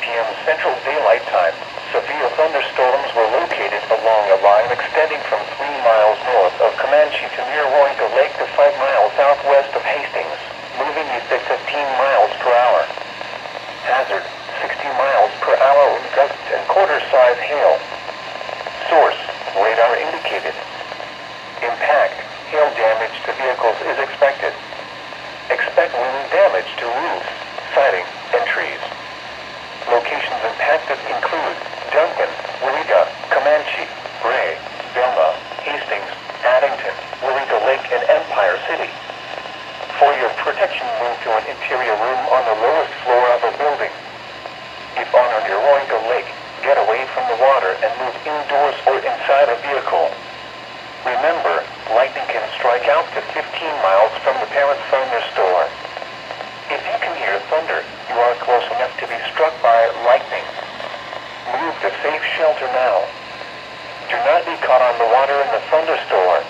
p.m. Central Daylight Time, severe thunderstorms were located along a line extending from 3 miles north of Comanche to near Royal Lake to 5 miles southwest of Hastings, moving east at 15 miles per hour. Hazard, 60 miles per hour with gusts and quarter-size hail. Source, radar indicated. Impact, hail damage to vehicles is expected. Expect wind damage to roofs, siding, and trees. Locations impacted include Duncan, Warrega, Comanche, Gray, Belma, Hastings, Addington, Warrega Lake, and Empire City. For your protection, move to an interior room on the lowest floor of a building. If on near Warrega Lake, get away from the water and move indoors or inside a vehicle. Remember, lightning can strike out to 15 miles from the parent thunderstorm. If you can hear thunder, you are close enough to be struck by lightning. Move to safe shelter now. Do not be caught on the water in the thunderstorm.